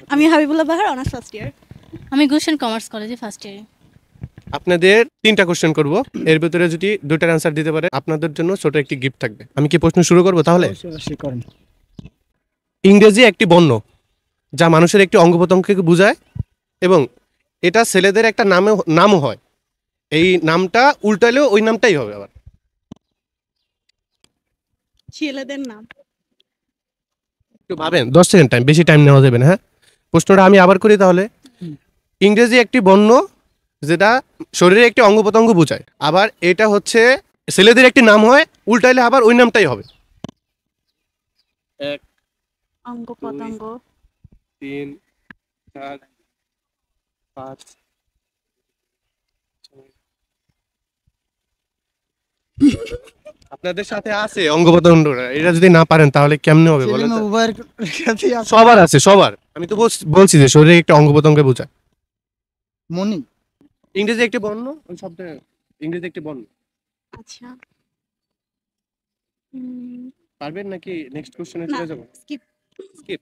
আমি হাবিবুল্লাহ বাহার, honours first year. আমি Gulshan commerce কলেজে ফার্স্ট ইয়ারে। আপনাদের 3টা কোশ্চেন করব, এর ভিতরে যদি 2টার অ্যান্সার দিতে পারে আপনাদের জন্য ছোট একটি গিফট থাকবে। আমি কি প্রশ্ন শুরু করব তাহলে? অবশ্যই করেন। ইংরেজি একটি বর্ণ যা মানুষের একটি অঙ্গ প্রত্যঙ্গকে বোঝায় এবং এটা ছেলেদের একটা নামও হয়। এই নামটা উল্টালেও ওই নামটাই হবে আবার। ছেলেদের নাম। একটু ভাবেন, 10 সেকেন্ড টাইম, বেশি টাইম নেওয়া যাবে না। হ্যাঁ, প্রশ্নটা আমি আবার করি তাহলে। ইংরেজি একটি বর্ণ যেটা শরীরের একটি অঙ্গ প্রত্যঙ্গ বোঝায়, আবার এটা হচ্ছে ছেলেদের একটি নাম হয়, উল্টাইলে আবার ওই নামটাই হবে। 1 অঙ্গ পতঙ্গ 3 4 5 আপনাদের সাথে আছে অঙ্গ প্রত্যঙ্গরা, এটা যদি না পারেন তাহলে কেমনে হবে বলেন তো? উভয়ের কাছেই আছে। সবার আছে, সবার। আমি তো বলছি যে শরীরের একটা অঙ্গ প্রত্যঙ্গ বোঝায়। মনি। ইংরেজি একটি বর্ণ, ওই শব্দ ইংরেজি একটি বর্ণ। আচ্ছা। পারবেন নাকি নেক্সট কোশ্চেনে না, চলে যাব? স্কিপ। স্কিপ।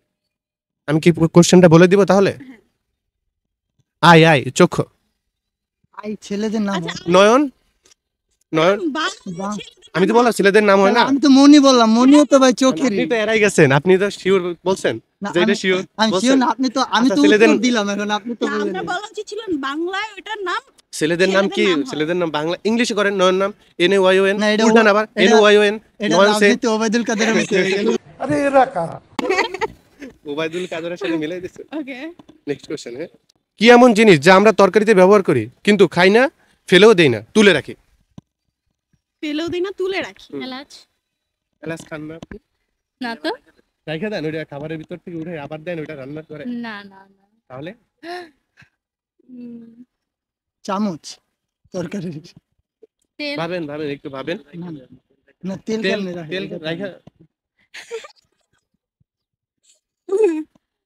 আমি কি কোশ্চেনটা বলে দিব তাহলে? আই চক্ষু। আই ছেলেদের নাম হয়। নয়ন নয়ন বাহ। আমি তো বললাম ছেলেদের নাম হয় না। আমি তো মনি বললাম, মনিও তো ভাই চোখেরই। আপনি তো এড়াই গেছেন, আপনি তো শিওর বলছেন না, যে এটা শিওর আমি শিওর বলছেন। না, আপনি তো আমি আচ্ছা, তো ছেলেদের উত্তর দিলাম, এখন আপনি তো বলেন। আমরা বলা উচিত ছিল বাংলায় ওটার নাম। ছেলেদের নাম কি? ছেলেদের নাম হয়। ছেলেদের নাম বাংলা ইংলিশে করেন নয়ন নাম NAYON, না, এটা উল্টান আবার এটা- NOYON। এটা নয়ন সে রাজনীতি ওবায়দুল কাদেরের মতো হয়ে গেল। ওবায়দুল কাদেরের সাথে মিলাই দিছে। ওকে। Next question. হ্যাঁ, কি এমন জিনিস যা আমরা তরকারিতে ব্যবহার করি কিন্তু খাই না, ফেলেও দেই না, তুলে রাখি? ফেলেও দিই না, তুলে রাখি। এলাচ। এলাচ খান না আপনি? না তো। রাইখা দেন, ওইটা খাবারের ভিতর থেকে উঠে আবার দেন, ওইটা রান্না করে। না না না। তাহলে চামচ তরকারি। তেল। ভাবেন একটু ভাবেন। না, তেল তেল কেমনে রাখে? তেল রাইখা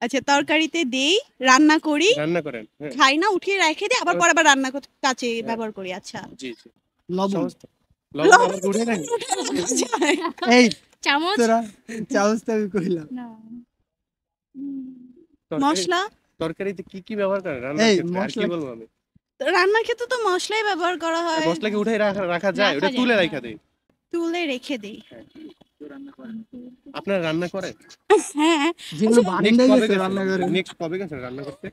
আচ্ছা, তরকারিতে দেই, রান্না করি, রান্না করেন। হ্যাঁ, খাই না, উঠিয়ে রেখে দিই, আবার পরে আবার রান্না করতে কাজে ব্যবহার করি। আচ্ছা। জি জি। লবণ। সহজ তো। লবণ আবার উঠে রাখেন। এই চামচ। তোরা চামচ তো আমি কইলাম। না। তরকারি- মশলা। তরকারিতে কি কি ব্যবহার করেন রান্নার এই, ক্ষেত্রে? আর কি মশলা- বলবো আমি? রান্নার ক্ষেত্রে তো মশলাই ব্যবহার করা হয়। মশলা কি উঠে রাখা যায়? ওটা রাখা তুলে যায়, রাখা দেই। তুলে রেখে দেই। আপনারা রান্না করেন? হ্যাঁ। যেগুলো নেক্সট বারান্দায় কবে গেছে গেছেন? রান্না করে। নেক্সট কবে গেছেন রান্না করতে?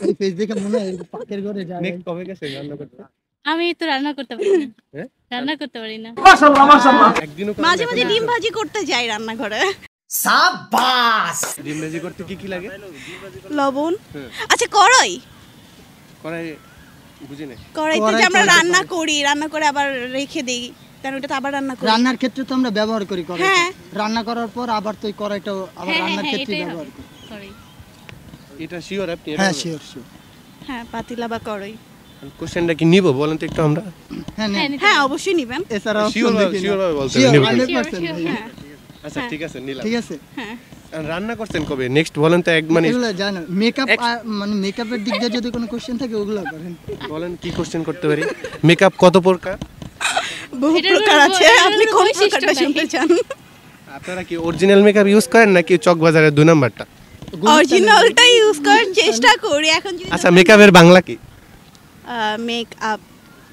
এই পেজ দেখে মনে হয় পাকের ঘরে যায়। নেক্সট কবে গেছেন রান্না করতে? আমি তো রান্না করতে পারি না। হ্যাঁ? রান্না করতে পারি না। একদিনও করেন মাঝে না? মাঝে ডিম ভাজি করতে যাই রান্নাঘরে। ডিম ভাজি করতে কি কি লাগে? লবণ। হ্যাঁ। আচ্ছা, কড়াই। কড়াই বুঝি না। কড়াইতে যে কড়াই আমরা করতে রান্না করি, রান্না করে আবার রেখে দেই, কারণ ওটা তো আবার রান্না করি। রান্নার ক্ষেত্রে তো আমরা ব্যবহার করি কড়াই। হ্যাঁ। রান্না করার পর আবার তো ওই কড়াইটাও আবার হ্যাঁ, রান্নার হ্যাঁ, ক্ষেত্রে এটাই ব্যবহার হবে। করি। সরি। এটা শিওর আপনি? হ্যাঁ, শিওর শিওর। হ্যাঁ, পাতিলা বা কড়াই। কোশ্চেনটা কি নিব বলেন তো একটু আমরা? হ্যাঁ, হ্যাঁ, নেন। নিতে হ্যাঁ, পারি। অবশ্যই নিবেন। এছাড়াও শিওর option দেখি না। শিওর ভাবে বলতে Sure, নিব। 100% Sure, ভাই। হ্যাঁ। আচ্ছা ঠিক আছে, নিলাম। ঠিক আছে। হ্যাঁ। আর রান্না করতেন কবে? নেক্সট বলেন তো, এক মানে এগুলো জানো মেকআপ, মানে মেকআপের দিক দিয়ে যদি কোনো কোশ্চেন থাকে ওগুলো করেন। বলেন কি কোশ্চেন করতে পারি? মেকআপ কত প্রকার? বহু এটার প্রকার কোনো- আছে, এটার আপনি কোনো কোন বৈশিষ্ট্য প্রকারটা নাই। শুনতে চান? আপনারা কি অরিজিনাল মেকআপ ইউজ করেন নাকি চকবাজারের 2 নাম্বারটা? অরিজিনালটাই ইউজ করার চেষ্টা করি। এখন যদি আচ্ছা, মেকআপের বাংলা কি? মেকআপ,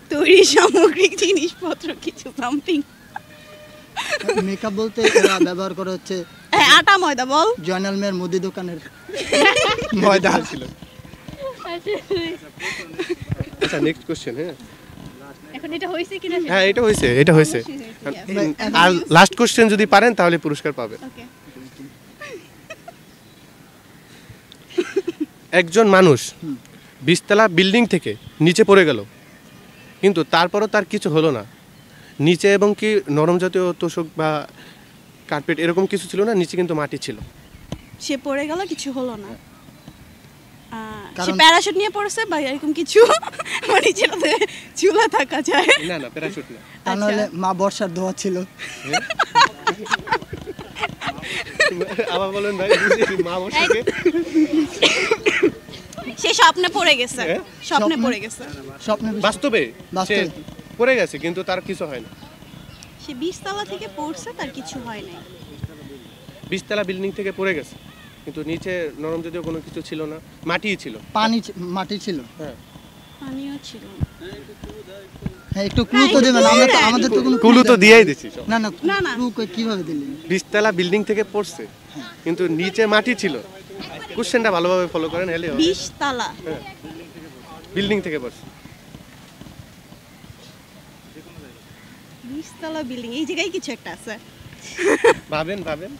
তৈরি সামগ্রিক জিনিসপত্র কিছু সামথিং। মেকআপ বলতে এরা ব্যবহার করে হচ্ছে হ্যাঁ, আটা ময়দা বল। জয়নাল মেয়ের মুদি দোকানের ময়দা ছিল। আচ্ছা, নেক্সট কোশ্চেন। হ্যাঁ এখন এটা হইছে কিনা? হ্যাঁ, এটা হয়েছে। Yes. আর লাস্ট কোশ্চেন যদি পারেন তাহলে পুরস্কার পাবেন। ওকে। একজন মানুষ 20 তলা বিল্ডিং থেকে নিচে পড়ে গেল, কিন্তু তারপরও তার কিছু হলো না। নিচে এবং কি নরম জাতীয় তোষক বা কার্পেট এরকম কিছু ছিল না, নিচে কিন্তু মাটি ছিল। সে পড়ে গেল, কিছু হলো না। সে কারণ- প্যারাশুট নিয়ে পড়ছে বা এরকম কিছু, মানে যেটাতে চুলা থাকা যায়। না না, প্যারাশুট না। তা নাহলে মা বর্ষার দোয়া ছিল। আবার বলেন ভাই, বুঝি মা বসাকে। সে স্বপ্নে পড়ে গেছে। হ্যাঁ? স্বপ্নে পড়ে গেছে। স্বপ্নে বাস্তবে সে বাস্তবে। পড়ে গেছে কিন্তু তার কিছু হয় না। সে 20 তলা থেকে পড়ছে, তার কিছু হয় নাই। 20 তলা বিল্ডিং থেকে পড়ে গেছে, কিন্তু নিচে নরম যদিও কোনো কিছু ছিল না, মাটিই ছিল। মাটি ছিল। হ্যাঁ, পানিও ছিল। হ্যাঁ একটু ক্লু তো দেবেন, আমরা তো আমাদের তো কোনো কুলু তো দিয়েই দিছি সব। না না না, না। ক্লু কিভাবে দিলেন? 20 তলা বিল্ডিং থেকে পড়ছে, কিন্তু নিচে মাটি ছিল। কোশ্চেনটা ভালোভাবে ফলো করেন, হেলে 20 তালা। বিল্ডিং থেকে পড়ছে। 20 তালা বিল্ডিং, এই জায়গায় কিছু একটা আছে। ভাবেন ভাবেন।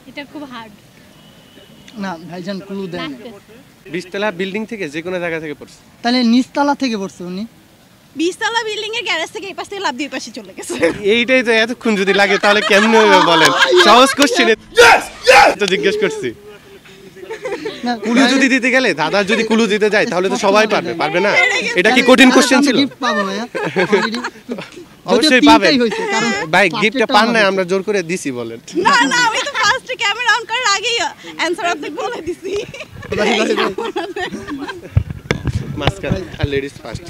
এটা খুব হার্ড। না ভাইজান ক্লু দেন। 20 তলা বিল্ডিং থেকে যে কোনো জায়গা থেকে পড়ছে। তাহলে নিচতলা থেকে পড়ছে উনি। 20 তালা বিল্ডিং এর গ্যারেজ থেকে এই পাশ থেকে লাফ দিয়ে এই পাশে চলে গেছে। এইটাই তো এতক্ষণ যদি লাগে তাহলে কেমনে হবে বলেন? সহজ কোশ্চেনে তো জিজ্ঞেস করছি। না কুলু যদি দিতে গেলে, দাদা যদি কুলু দিতে যায় তাহলে তো সবাই পারবে, পারবে না? এটা কি কঠিন কোশ্চেন ছিল? গিফট পাবো ভাইয়া অলরেডি। অবশ্যই পাবেন কারণ ভাই, গিফটটা পান না, আমরা জোর করে দিছি বলেন। না না, আমি তো ফার্স্টে ক্যামেরা অন করার আগেই অ্যানসার আপনাকে বলে দিছি। ভাই মাস্কার আর লেডিস ফার্স্ট।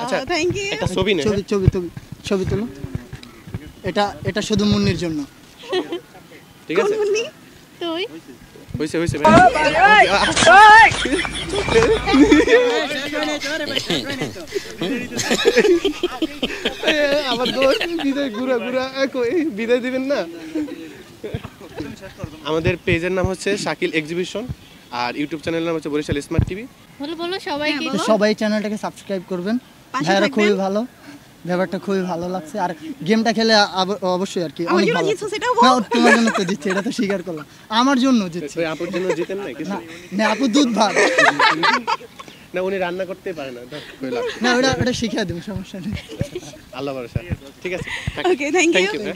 আচ্ছা, থ্যাংক ইউ। একটা ছবি নে। ছবি তুলো। এটা শুধু মুন্নির জন্য। ঠিক আছে, মুন্নি তুই হইছে হইছে। আমার দোস্ত বিদায় ঘুরা ঘুরা বিদায় দিবেন না। আমাদের পেজের নাম হচ্ছে শাকিল এক্সিবিশন, আর ইউটিউব চ্যানেলের নাম হচ্ছে বরিশাল স্মার্ট টিভি। বলো বলো সবাইকে। তো সবাই চ্যানেলটাকে সাবস্ক্রাইব করবেন। পাশে ভাইয়ারা থাকবেন। খুবই ভালো, ব্যাপারটা খুবই ভালো লাগছে। আর গেমটা খেলে অবশ্যই আর কি আমার অনেক জন্য ভালো জিতছো লাগছে। সেটাও বল। না, তোমার জন্য তো জিতছে, এটা তো স্বীকার করলাম। আমার জন্য জিতছে। ওই আপুর জন্য জিতেন না কিছু? না আপু দুধ ভাত। না, উনি রান্না করতে পারে না, ধর, কইলাম। না ওটা শিখিয়ে দেবো, সমস্যা নেই। আল্লাহ ভরসা। ঠিক আছে, ওকে, থ্যাংক থ্যাংক ইউ। ইউ।